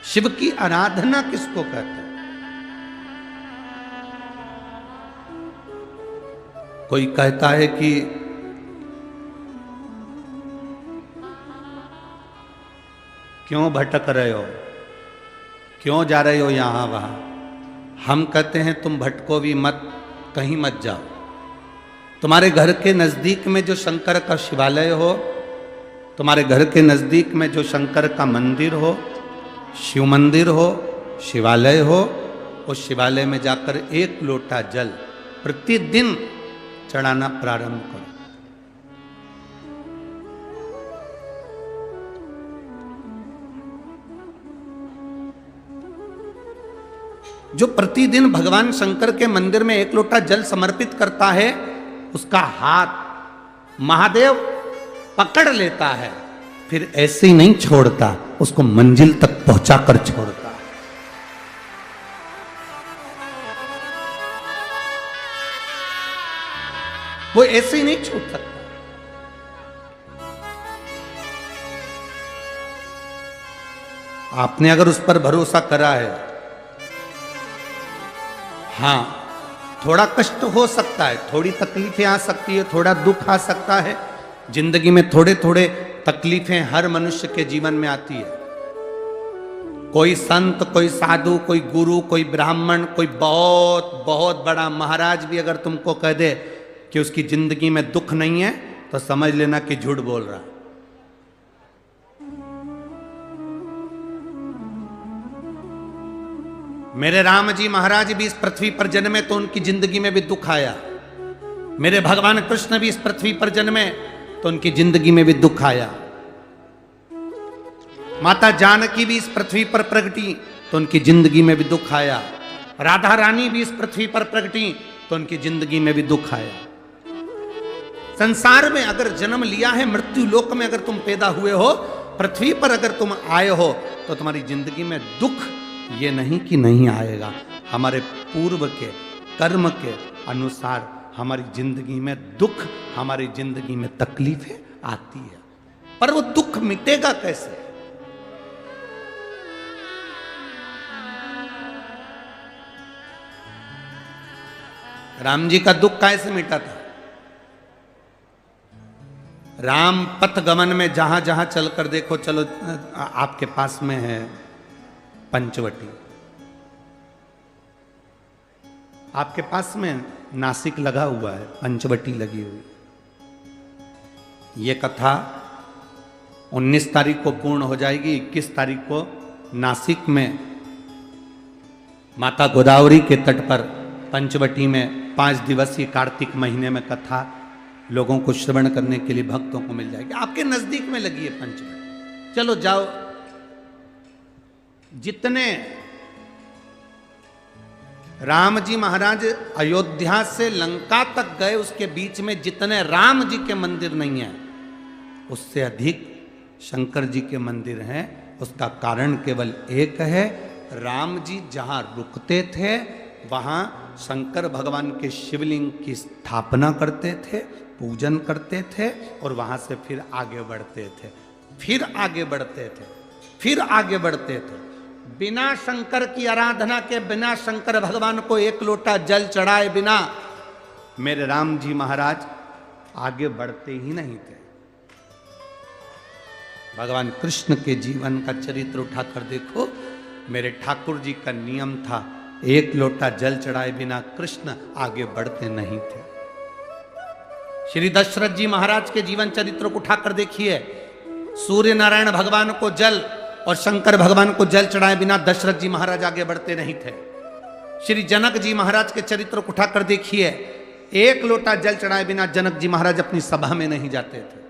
शिव की आराधना किसको कहते हैं? कोई कहता है कि क्यों भटक रहे हो, क्यों जा रहे हो यहां वहां। हम कहते हैं तुम भटको भी मत, कहीं मत जाओ। तुम्हारे घर के नजदीक में जो शंकर का शिवालय हो, तुम्हारे घर के नजदीक में जो शंकर का मंदिर हो, शिव मंदिर हो, शिवालय हो, उस शिवालय में जाकर एक लोटा जल प्रतिदिन चढ़ाना प्रारंभ करो। जो प्रतिदिन भगवान शंकर के मंदिर में एक लोटा जल समर्पित करता है, उसका हाथ महादेव पकड़ लेता है, फिर ऐसे ही नहीं छोड़ता, उसको मंजिल तक पहुंचाकर छोड़ता है। वो ऐसे ही नहीं छूट सकता। आपने अगर उस पर भरोसा करा है, हां थोड़ा कष्ट हो सकता है, थोड़ी तकलीफें आ सकती है, थोड़ा दुख आ सकता है, जिंदगी में थोड़े थोड़े तकलीफें हर मनुष्य के जीवन में आती है। कोई संत, कोई साधु, कोई गुरु, कोई ब्राह्मण, कोई बहुत बहुत बड़ा महाराज भी अगर तुमको कह दे कि उसकी जिंदगी में दुख नहीं है, तो समझ लेना कि झूठ बोल रहा। मेरे राम जी महाराज भी इस पृथ्वी पर जन्मे तो उनकी जिंदगी में भी दुख आया। मेरे भगवान कृष्ण भी इस पृथ्वी पर जन्मे तो उनकी जिंदगी में भी दुख आया। माता जानकी भी इस पृथ्वी पर प्रगटी तो उनकी जिंदगी में भी दुख आया। राधा रानी भी इस पृथ्वी पर प्रगटी तो उनकी जिंदगी में भी दुख आया। संसार में अगर जन्म लिया है, मृत्यु लोक में अगर तुम पैदा हुए हो, पृथ्वी पर अगर तुम आए हो, तो तुम्हारी जिंदगी में दुख ये नहीं कि नहीं आएगा। हमारे पूर्व के कर्म के अनुसार हमारी जिंदगी में दुख, हमारी जिंदगी में तकलीफें आती है, पर वो दुख मिटेगा कैसे? राम जी का दुख कैसे मिटा था? राम पथ गमन में जहां जहां चलकर देखो, चलो आपके पास में है पंचवटी, आपके पास में नासिक लगा हुआ है, पंचवटी लगी हुई। ये कथा 19 तारीख को पूर्ण हो जाएगी। 21 तारीख को नासिक में माता गोदावरी के तट पर पंचवटी में 5 दिवसीय कार्तिक महीने में कथा लोगों को श्रवण करने के लिए भक्तों को मिल जाएगी। आपके नजदीक में लगी है पंचवटी, चलो जाओ। जितने राम जी महाराज अयोध्या से लंका तक गए, उसके बीच में जितने राम जी के मंदिर नहीं है, उससे अधिक शंकर जी के मंदिर हैं। उसका कारण केवल एक है, राम जी जहां रुकते थे वहां शंकर भगवान के शिवलिंग की स्थापना करते थे, पूजन करते थे, और वहां से फिर आगे बढ़ते थे, फिर आगे बढ़ते थे, फिर आगे बढ़ते थे। बिना शंकर की आराधना के, बिना शंकर भगवान को एक लोटा जल चढ़ाए बिना मेरे राम जी महाराज आगे बढ़ते ही नहीं थे। भगवान कृष्ण के जीवन का चरित्र उठाकर देखो। मेरे ठाकुर जी का नियम था, एक लोटा जल चढ़ाए बिना कृष्ण आगे बढ़ते नहीं थे। श्री दशरथ जी महाराज के जीवन चरित्र को उठाकर देखिए। सूर्य नारायण भगवान को जल और शंकर भगवान को जल चढ़ाए बिना दशरथ जी महाराज आगे बढ़ते नहीं थे। श्री जनक जी महाराज के चरित्र को उठाकर देखिए। एक लोटा जल चढ़ाए बिना जनक जी महाराज अपनी सभा में नहीं जाते थे।